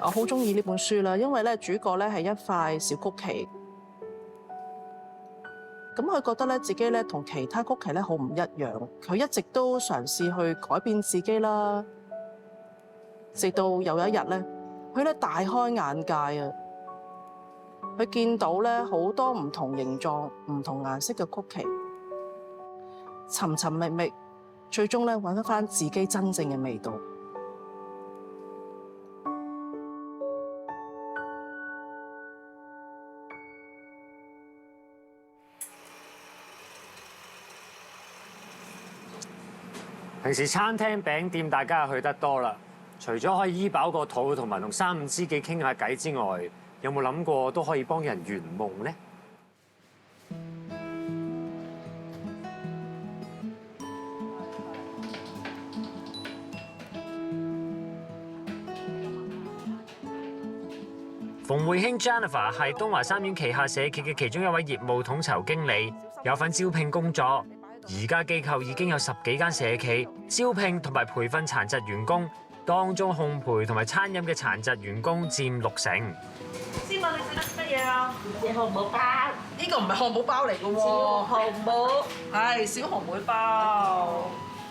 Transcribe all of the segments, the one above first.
我好中意呢本書啦，因為咧主角咧係一塊小曲奇，咁佢覺得咧自己咧同其他曲奇咧好唔一樣，佢一直都嘗試去改變自己啦，直到有一日咧，佢咧大開眼界啊！佢見到咧好多唔同形狀、唔同顏色嘅曲奇，尋尋覓覓，最終咧揾返自己真正嘅味道。平時餐廳餅店大家去得多啦，除咗可以醫飽個肚同埋同三五知己傾下偈之外，有冇諗過都可以幫人圓夢呢？馮慧卿 Jennifer 係東華三院旗下社企嘅其中一位業務統籌經理，有份招聘工作。而家機構已經有10幾間社企招聘同埋培訓殘疾員工，當中烘焙同埋餐飲嘅殘疾員工佔60%。先問你食得乜嘢啊？漢堡包，呢個唔係漢堡包嚟嘅喎，漢堡係小紅妹包。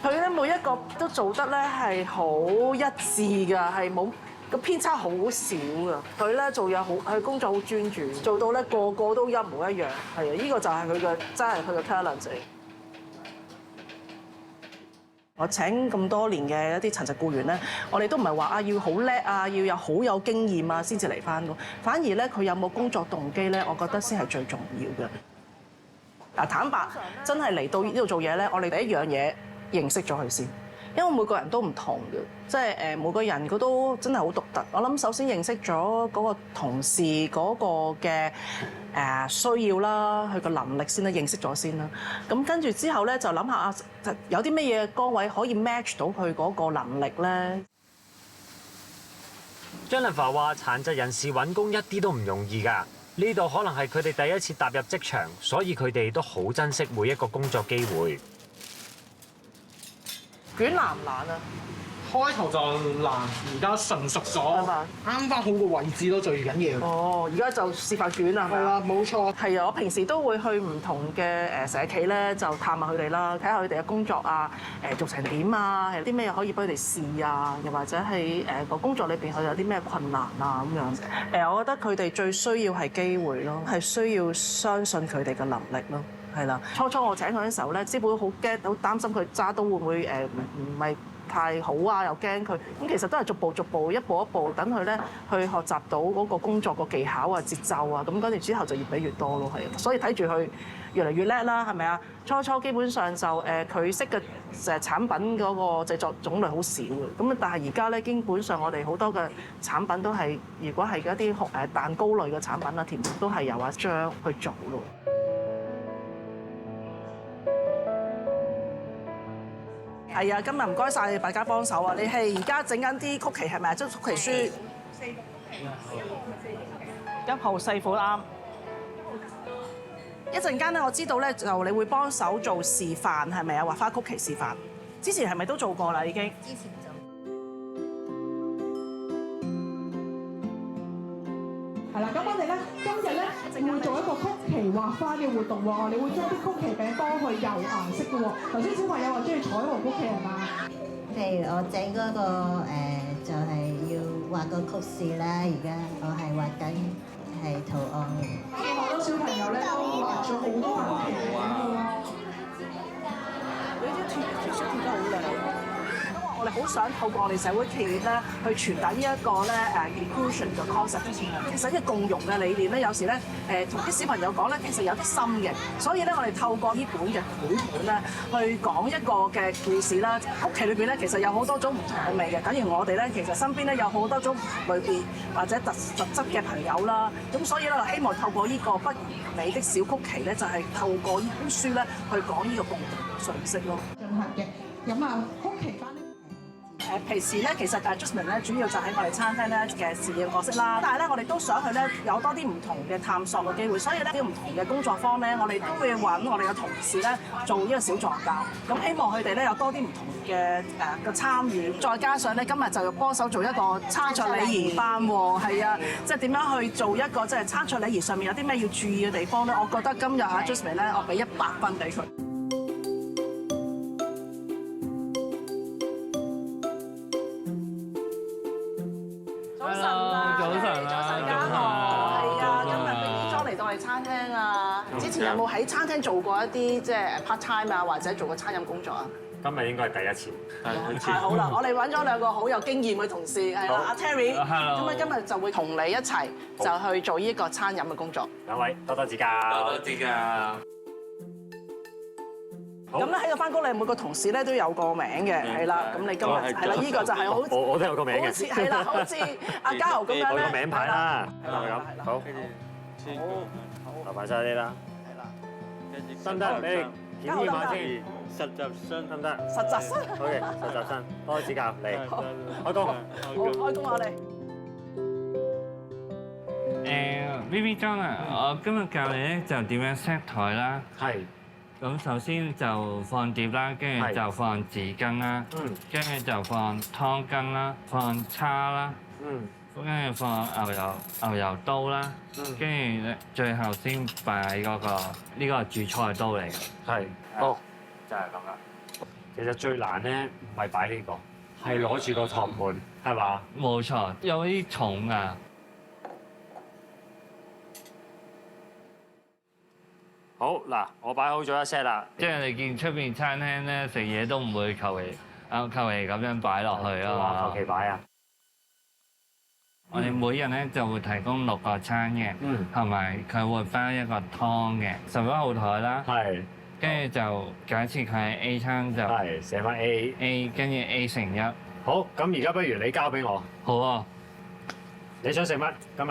佢咧每一個都做得咧係好一致㗎，係冇個偏差好少㗎。佢咧做嘢好，佢工作好專注，做到咧個個都一模一樣。係啊，呢個就係佢嘅真係佢嘅 talent 嚟。我請咁多年嘅一啲殘疾僱員咧，我哋都唔係話啊要好叻啊，要有好有經驗啊先至嚟返咯。反而咧佢有冇工作動機咧，我覺得先係最重要嘅。嗱，坦白真係嚟到呢度做嘢咧，我哋第一樣嘢認識咗佢先，因為每個人都唔同嘅，即係每個人佢都真係好獨特。我諗首先認識咗嗰個同事嗰個嘅需要啦，佢個能力先啦，認識咗先啦。咁跟住之後咧，就諗下啊，有啲乜嘢崗位可以 match 到佢嗰個能力咧。Jennifer 話：殘疾人士揾工一啲都唔容易㗎，呢度可能係佢哋第一次踏入職場，所以佢哋都好珍惜每一個工作機會。捲難唔難啊？開頭就難，而家純熟咗，啱翻好個位置都最緊要。哦，而家就示範卷啦，係啦，冇錯。係啊，我平時都會去唔同嘅社企咧，就探下佢哋啦，睇下佢哋嘅工作啊，做成點啊，係啲咩可以俾佢哋試啊，又或者係個工作裏邊佢有啲咩困難啊咁樣。我覺得佢哋最需要係機會咯，係需要相信佢哋嘅能力咯，係啦。初初我請佢嘅時候咧，師傅好驚，好擔心佢揸刀會唔會唔係太好啊，又驚佢，咁其實都係逐步一步一步等佢咧去學習到嗰個工作個技巧啊、節奏啊，咁跟住之後就越俾越多咯，係啊，所以睇住佢越嚟越叻啦，係咪啊？初基本上就佢識嘅產品嗰個製作種類好少嘅，咁但係而家咧基本上我哋好多嘅產品都係，如果係一啲蛋糕類嘅產品啊、甜品都係由阿張去做咯。係啊，今日唔該晒大家幫手啊！你係而家整緊啲曲奇係咪啊？即係曲奇書。1號4款啱。一陣間咧，我知道咧就你會幫手做示範係咪啊？畫花曲奇示範。之前係咪都做過啦？已經。之前做。係啦，咁我哋咧今日咧會做一個曲奇畫花嘅活動喎，你會將啲曲奇餅幫佢油顏色嘅喎。頭先小朋友話中意彩虹曲奇係嘛？譬如我整嗰個就係要畫個曲線啦，而家我係畫緊係圖案嘅。見好多小朋友咧都畫咗好多曲奇餅㗎喎。你啲貼色貼得好靚。我哋好想透過我哋社會企業咧，去傳達呢一個咧inclusion 嘅 concept。其實一共融嘅理念咧，有時咧同啲小朋友講咧，其實有啲深嘅。所以咧，我哋透過呢本嘅繪本咧，去講一個嘅故事啦。曲奇裏邊咧，其實有好多種唔同嘅味嘅。等於我哋咧，其實身邊咧有好多種類別或者特質嘅朋友啦。咁所以咧，希望透過呢個不完美的小曲奇咧，就係透過呢本書咧，去講呢個共同嘅信息咯。進行嘅，咁啊曲奇班。平時咧，其實Jasmine 咧主要就喺我哋餐廳咧嘅侍應角色啦。但係咧，我哋都想去咧有多啲唔同嘅探索嘅機會，所以咧啲唔同嘅工作坊咧，我哋都會揾我哋嘅同事咧做呢個小助教。咁希望佢哋咧有多啲唔同嘅嘅參與，再加上咧今日就要幫手做一個餐桌禮儀班喎。係啊，即係點樣去做一個即係餐桌禮儀上面有啲咩要注意嘅地方咧？我覺得今日阿 Jasmine 咧，我俾100分俾佢。餐廳啊，之前有冇喺餐廳做過一啲即係 part time 啊，或者做過餐飲工作啊？今日應該係第一次。太好啦！我哋揾咗2個好有經驗嘅同事，係啦，阿 Terry，咁啊今日就會同你一齊就去做呢個餐飲嘅工作。兩位多多指教，多多指教。咁咧喺個翻工，你每個同事咧都有個名嘅，係啦。咁你今日係啦，呢個就係好，我都有個名嘅，好似係啦，好似阿嘉豪咁樣咧。我個名牌啦，係咪咁？好。好，留埋晒你啦，係啦，得唔得？你檢驗下先，實習生得唔得？實習生。好嘅，實習生，多多指教你。開工。好，開工我哋。BB John 啊，我今日教你咧就點樣 set 台啦。係。咁首先就放碟啦，跟住就放紙巾啦，跟住就放湯羹啦，放叉啦。跟住放牛油刀啦，跟住咧最後先擺嗰個呢個主菜刀嚟嘅。係。哦，就係咁啦。其實最難咧唔係擺呢個，係攞住個托盤，係嘛？冇錯，有啲重啊。好嗱，我擺好咗一 set 啦。即係你見出邊餐廳咧食嘢都唔會求其咁樣擺落去啊嘛。求其擺啊！我哋每日咧就會提供6個餐嘅，同埋佢會包一個湯嘅11號台啦。係，跟住就假設佢係 A 餐就係寫翻 A， 跟住 A 乘1。好，咁而家不如你交俾我。好啊，你想食乜今日？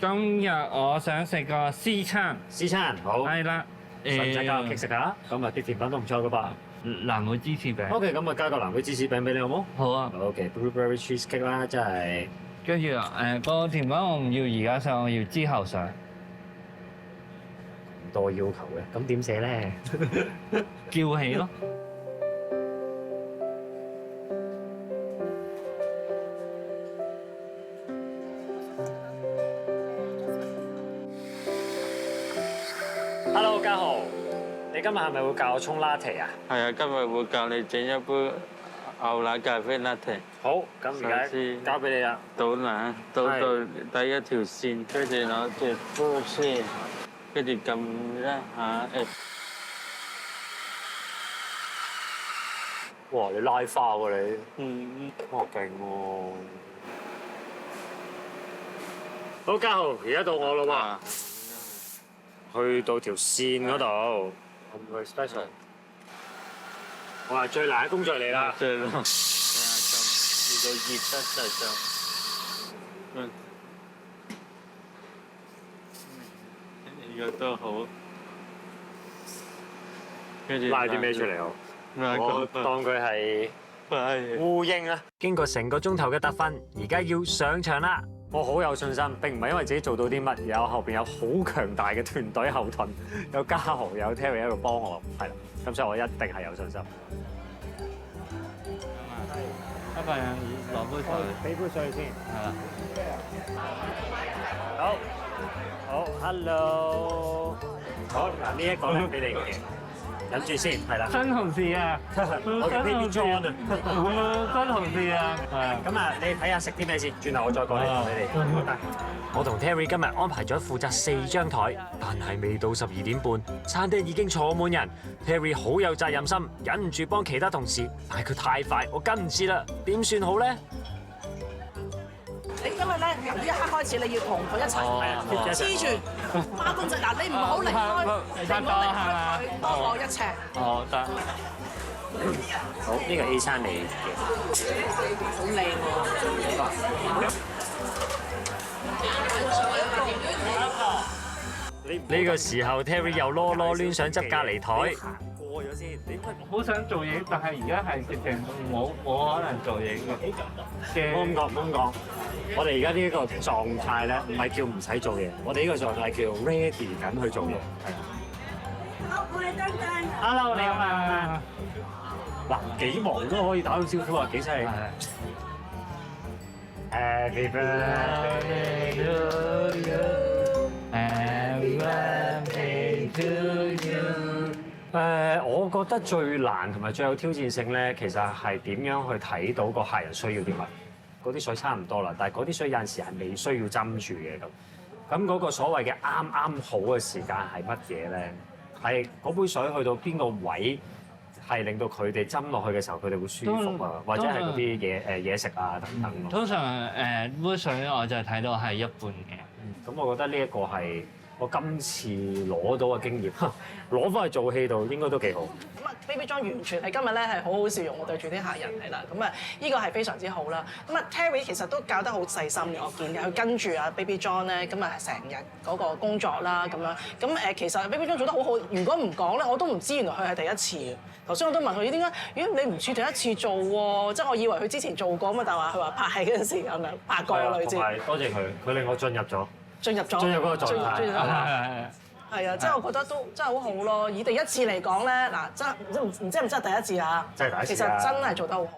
今日我想食個 C 餐。C 餐好。係啦。使唔使加個 cake 食啊？咁啊啲甜品都唔錯噶噃。藍莓芝士餅。OK，咁啊加個藍莓芝士餅俾你好冇？好啊。OK，blueberry cheesecake 啦，真係。跟住個甜品我唔要而家上，我要之後上。唔多要求嘅，咁點寫咧？叫起咯。Hello， 嘉豪，你今日係咪會教我沖 latte 啊？係啊，今日會教你整一杯牛奶咖啡 latte。好，咁而家交俾你啦。倒奶，倒到第一條線，跟住攞隻杯先，跟住撳一下哇！你拉花喎你。哇，勁喎！好，嘉豪，而家到我啦喎。去到條線嗰度，我唔去 special。哇！最難嘅工作嚟啦。最難。如果熱得滯就，呢個都好。跟住拉啲咩出嚟好？我當佢係烏蠅啦。經過成個鐘頭嘅特訓，而家要上場啦。我好有信心，並唔係因為自己做到啲乜，而有後邊有好強大嘅團隊後盾，有嘉豪，有 Terry 喺度幫我，係啦。咁所以我一定係有信心。一個人攞杯水，俾杯水先。係啦。好，hello。好，嗱呢一個咧俾你嘅。忍住先，係啦。新同事啊，我叫 BB John 啊，新同事啊，咁啊，你睇下食啲咩先，轉頭我再過嚟同你哋。我同 Terry 今日安排咗負責4張台，但係未到12點半，餐廳已經坐滿人。Terry 好有責任心，忍唔住幫其他同事，但係佢太快，我跟唔切啦，點算好咧？你因為咧由呢一刻開始，你要同佢一齊黐住孖公仔，嗱你唔好離開，你唔好離開佢，多我1尺。哦，得。好，呢個 A 餐嚟嘅，好靚喎！呢個時候 Terry 又囉囉攣想執隔離台。過咗先，你好想做嘢，但係而家係直情冇可能做嘢嘅。唔好咁講，我哋而家呢一個狀態咧，唔係叫唔使做嘢，我哋呢個狀態叫 ready 緊去做嘢。係啊。Hello， 你好啊。嗱，幾忙都可以打到招呼啊，幾犀利。Happy birthday to you，Happy birthday to you。我覺得最難同埋最有挑戰性咧，其實係點樣去睇到個客人需要啲乜？嗰啲水差唔多啦，但係嗰啲水有陣時係未需要斟住嘅咁。咁嗰個所謂嘅啱啱好嘅時間係乜嘢咧？係嗰杯水去到邊個位係令到佢哋斟落去嘅時候，佢哋會舒服啊，或者係嗰啲嘢食啊等等咯。通常杯水我就睇到係一半嘅。咁我覺得呢一個係我今次攞到嘅經驗，攞翻去做戲度應該都幾好。咁啊，Baby John 完全係今日咧係好好笑容，我對住啲客人係啦。咁啊，呢個係非常之好啦。咁啊，Terry 其實都教得好細心嘅，我見嘅佢跟住啊 Baby John 咧，咁啊成日嗰個工作啦咁樣。咁其實 Baby John 做得好好。如果唔講咧，我都唔知原來佢係第一次。頭先我都問佢點解？咦，你唔似第一次做喎？即係我以為佢之前做過嘛，但係話佢話拍戲嗰陣時咁樣拍過類似。係，多謝佢，佢令我進入嗰個狀態。係啊，即係我覺得都真係好好咯。以第一次嚟講咧，嗱，真唔知係唔真係第一次啊？真係第一次。其實真係做得好好。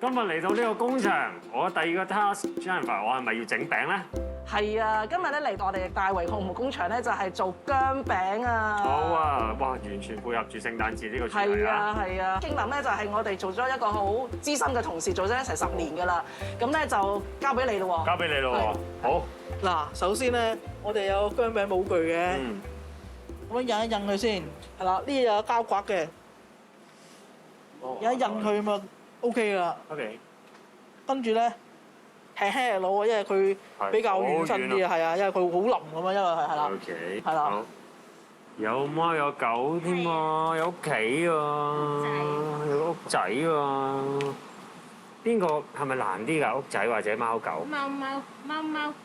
今日嚟到呢個工場，我第二個 task Jennifer， 我係咪要整餅咧？係啊，今日咧嚟到我哋大圍項目工場咧，就係做薑餅啊！好啊，哇，完全配合住聖誕節呢個主題係啊係啊，經林咧就係我哋做咗一個好資深嘅同事，做咗一齊10年㗎啦。咁咧就交俾你咯喎。交俾你咯喎。好。嗱，首先咧，我哋有薑餅模具嘅，咁樣印一印佢先，係啦，呢度有膠刮嘅，有一印佢咪 OK 㗎啦。OK。跟住咧，輕輕攞啊，因為佢比較軟身啲啊，係啊，因為佢好腍咁啊，因為係啦。OK。係啦。有貓有狗添喎，有屋企喎，有個屋仔喎。邊個係咪難啲㗎？屋仔或者貓狗？貓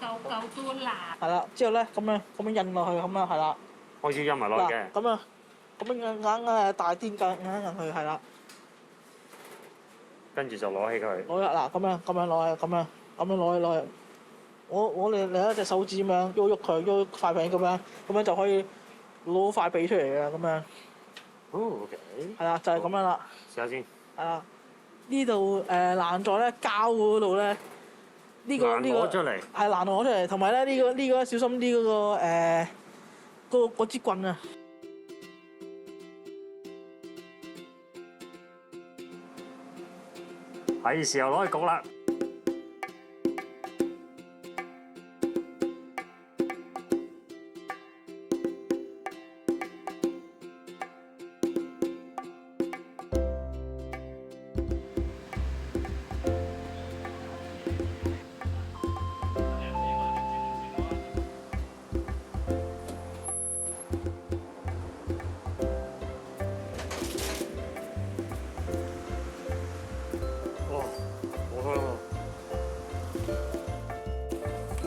狗都難。係啦，之後咧咁樣印落去咁啦，係啦。開始印埋落去嘅。咁樣硬係大啲㗎，印佢係啦。跟住就攞起佢。攞嗱咁樣攞去，咁樣攞去。我哋另一隻手指咁樣喐佢，喐塊餅咁樣就可以攞塊餅出嚟嘅咁樣。哦 OK。係啦，就係咁樣啦。試下先。係啦。呢度難在咧膠嗰度咧，呢個攞出嚟係難攞出嚟，同埋咧呢個小心啲嗰支棍啊！係時候攞去焗啦。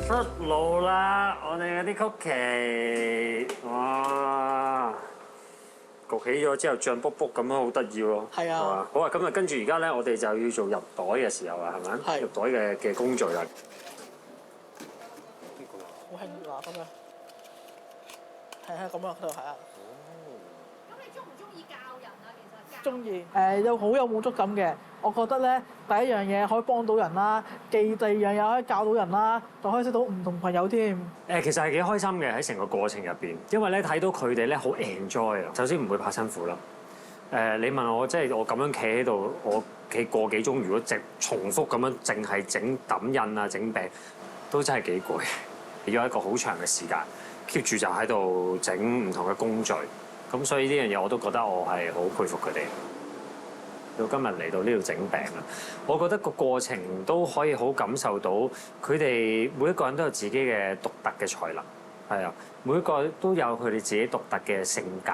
出爐啦！我哋嗰啲曲奇，哇！焗起咗之後脹卜卜咁樣，好得意喎。係啊。好啊，咁啊，跟住而家咧，我哋就要做入袋嘅時候啦，係咪？係。入袋嘅工序啦。好興嗱咁樣，係咁啊，佢度係啊。咁你中唔中意教人啊？其實中意有好有滿足感嘅。我覺得咧，第一樣嘢可以幫到人啦，第二樣嘢可以教到人啦，仲可以識到唔同朋友添。其實係幾開心嘅喺成個過程入邊，因為咧睇到佢哋咧好 enjoy 啊。首先唔會怕辛苦啦。你問我即係我咁樣企喺度，我企個幾鐘，如果重複咁樣淨係整揼印啊、整餅，都真係幾攰。要一個好長嘅時間 keep 住就喺度整唔同嘅工序，咁所以呢樣嘢我都覺得我係好佩服佢哋。到今日嚟到呢度整餅啦。我覺得個過程都可以好感受到佢哋每一個人都有自己嘅獨特嘅才能，係啊，每一個都有佢哋自己獨特嘅性格。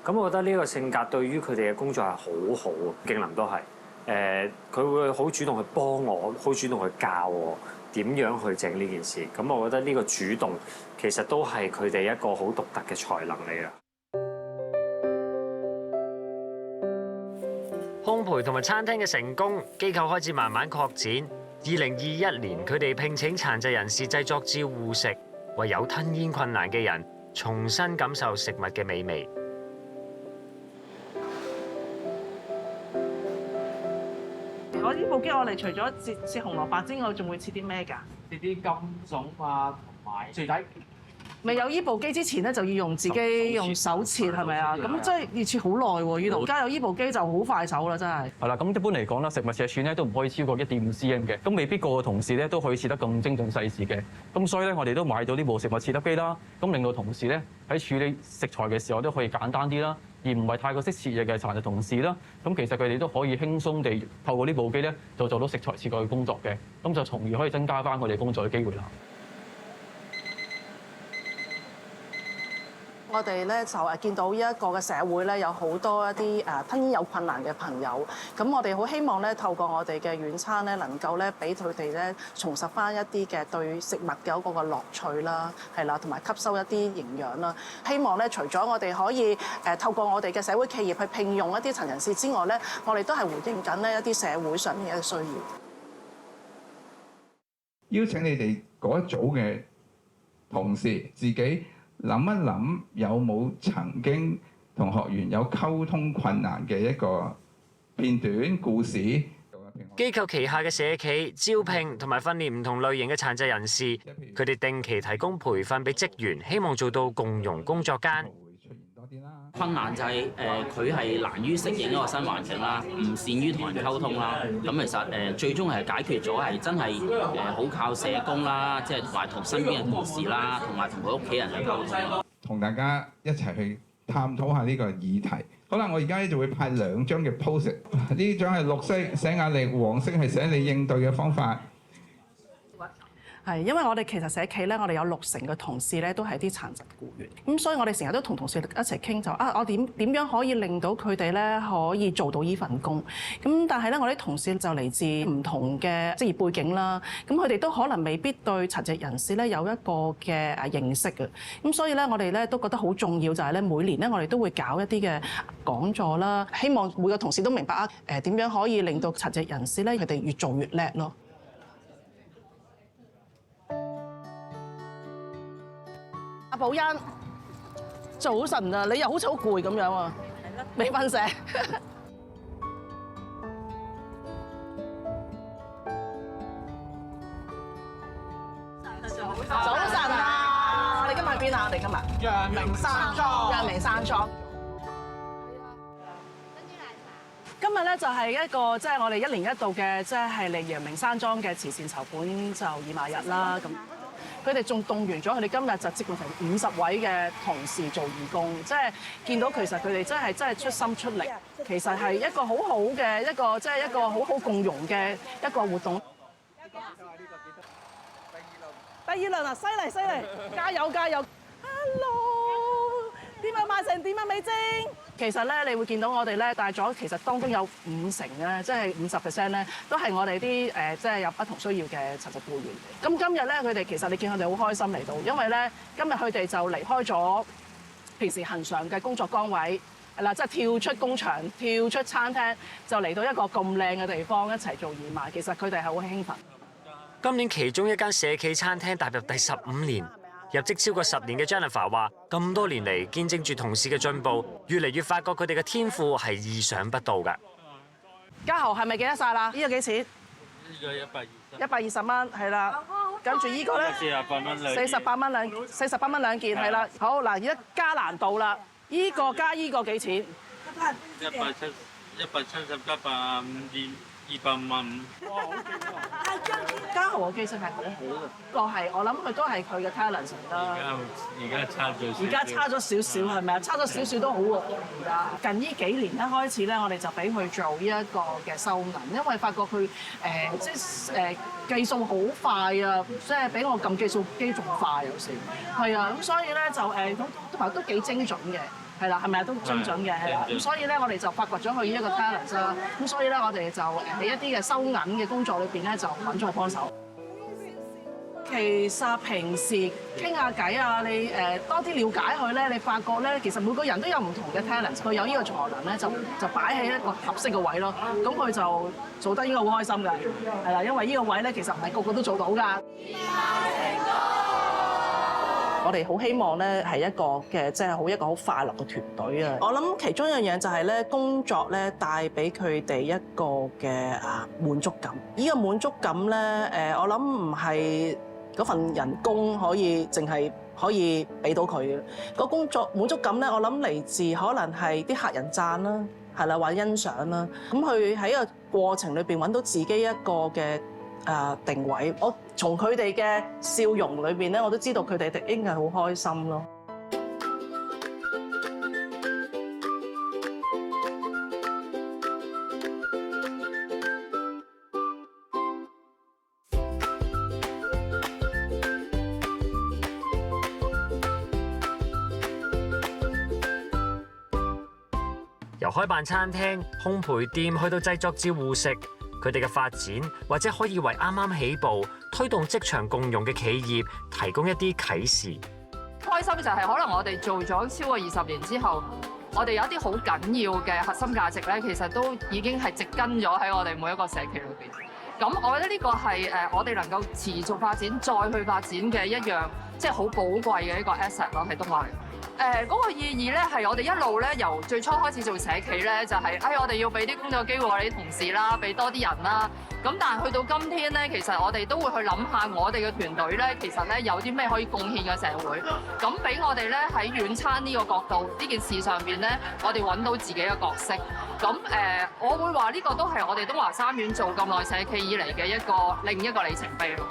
咁我覺得呢個性格對於佢哋嘅工作係好好啊。敬林都係佢會好主動去幫我，好主動去教我點樣去整呢件事。咁我覺得呢個主動其實都係佢哋一個好獨特嘅才能嚟嘅。烘焙同埋餐廳嘅成功，機構開始慢慢擴展。2021年，佢哋聘請殘疾人士製作照護食，為有吞嚥困難嘅人重新感受食物嘅美味。我呢部機我哋除咗切紅蘿蔔之外，仲會切啲咩㗎？切啲金種啊，同埋薯仔。未有依部機之前咧，就要用自己用手切係咪啊？咁即係要切好耐喎呢度。而家有依部機就好快手啦，真係。係啦，咁一般嚟講啦，食物尺寸咧都唔可以超過1.5 cm 嘅，咁未必個個同事咧都可以切得咁精準細緻嘅。咁所以咧，我哋都買到呢部食物切粒機啦，咁令到同事咧喺處理食材嘅時候都可以簡單啲啦，而唔係太過識切嘢嘅殘疾同事啦。咁其實佢哋都可以輕鬆地透過呢部機咧就做到食材切割嘅工作嘅，咁就從而可以增加翻我哋工作嘅機會啦。我哋咧就見到呢一個嘅社會咧，有好多一啲吞嚥有困難嘅朋友。咁我哋好希望咧，透過我哋嘅軟餐咧，能夠咧俾佢哋咧重拾翻一啲嘅對食物嘅嗰個樂趣啦，係啦，同埋吸收一啲營養啦。希望咧，除咗我哋可以透過我哋嘅社會企業去聘用一啲殘人士之外咧，我哋都係回應緊呢一啲社會上面嘅需要。邀請你哋嗰一組嘅同事自己諗一諗，有冇曾經同學員有溝通困難嘅一個片段故事？機構旗下嘅社企招聘同埋訓練唔同類型嘅殘疾人士，佢哋定期提供培訓俾職員，希望做到共融工作間。困難就係佢係難於適應一個新環境啦，唔善於同人溝通啦。咁其實最終係解決咗係真係好靠社工啦，即係同埋同身邊嘅同事啦，同埋同佢屋企人去溝通。同大家一齊去探討下呢個議題。好啦，我而家咧就會派2張嘅 post， 呢張係綠色寫壓力，黃色係寫你應對嘅方法。係，因為我哋其實社企咧，我哋有60%嘅同事咧都係啲殘疾僱員，咁所以我哋成日都同同事一齊傾就我點樣可以令到佢哋咧可以做到呢份工？咁但係咧，我啲同事就嚟自唔同嘅職業背景啦，咁佢哋都可能未必對殘疾人士咧有一個嘅認識嘅，咁所以咧我哋咧都覺得好重要就係咧每年咧我哋都會搞一啲嘅講座啦，希望每個同事都明白點樣可以令到殘疾人士咧佢哋越做越叻咯。阿寶欣，早晨啊！你又好似好攰咁樣啊，未瞓醒。早晨啊！你今日喺邊啊？我哋今日陽明山莊。陽明山莊。今日咧就係一個即係我哋1年1度嘅即係嚟陽明山莊嘅慈善籌款就義賣日啦咁。佢哋仲動員咗佢哋今日就接近成50位嘅同事做義工，即係見到其實佢哋真係出心出力，其實係一個好好嘅一個即係一個好好共融嘅一個活動。第二輪啊，犀利，加油加油 ！Hello， 點啊賣成點啊美晶？其實咧，你會見到我哋咧帶咗，其實當中有50%咧，即係50% 咧，都係我哋啲即係有不同需要嘅殘疾僱員。咁今日咧，佢哋其實你見佢哋好開心嚟到，因為咧今日佢哋就離開咗平時恆常嘅工作崗位，係啦，即係跳出工場、跳出餐廳，就嚟到一個咁靚嘅地方一齊做義賣。其實佢哋係好興奮。今年其中一間社企餐廳踏入第15年。入職超過10年嘅 Jennifer 話：咁多年嚟見證住同事嘅進步，越嚟越發覺佢哋嘅天賦係意想不到㗎。家豪係咪記得晒啦？呢個幾錢？呢個120蚊，係啦。跟住呢個咧48蚊兩件，係啦。好嗱，而家加難度啦。呢個加呢個幾錢170加85200蚊。家豪號嘅機聲係好好嘅，個係我諗佢都係佢嘅 talent 啦。而家差咗少少。而家差咗少少係咪啊？差咗少少都好喎。而家近呢幾年咧開始咧，我哋就俾佢做呢一個嘅收銀，因為發覺佢即係計數好快啊，即係比我撳計數機仲快有時。係啊，咁所以咧就同埋都幾精準嘅。係啦，係咪啊？都精準嘅，係啦。咁所以咧，我哋就發掘咗佢呢一個 talent 啦。咁所以咧，我哋就喺一啲嘅收銀嘅工作裏邊咧，就揾咗佢幫手。其實平時傾下偈啊，你多啲了解佢咧，你發覺咧，其實每個人都有唔同嘅 talent， 佢有呢個才能咧，就擺喺一個合適嘅位咯。咁佢就做得應該好開心㗎，係啦，因為呢個位咧，其實唔係個個都做到㗎。我哋好希望咧係一個嘅即係一個好快樂嘅團隊啊！我諗其中一樣嘢就係咧工作咧帶俾佢哋一個嘅滿足感。呢個滿足感咧我諗唔係嗰份人工可以淨係可以俾到佢嘅。個工作滿足感咧，我諗嚟自可能係啲客人讚啦，係啦，或者欣賞啦。咁佢喺個過程裏邊揾到自己一個嘅定位，我從佢哋嘅笑容裏邊咧，我都知道佢哋應該係好開心咯。由開辦餐廳、烘焙店去到製作照護食，佢哋嘅發展或者可以為啱啱起步、推動職場共融嘅企業提供一啲啟示。開心就係可能我哋做咗超過20年之後，我哋有一啲好緊要嘅核心價值咧，其實都已經係植根咗喺我哋每一個社企裏邊。咁我覺得呢個係我哋能夠持續發展、再去發展嘅一樣，即係好寶貴嘅一個 asset 咯，喺東華。嗰個意義咧係我哋一路咧由最初開始做社企咧，就係我哋要俾啲工作機會我哋啲同事啦，俾多啲人啦。咁但係去到今天咧，其實我哋都會去諗下我哋嘅團隊咧，其實咧有啲咩可以貢獻嘅社會。咁俾我哋咧喺遠餐呢個角度呢件事上邊咧，我哋揾到自己嘅角色。咁我會話呢個都係我哋東華三院做咁耐社企以嚟嘅另一個里程碑咯。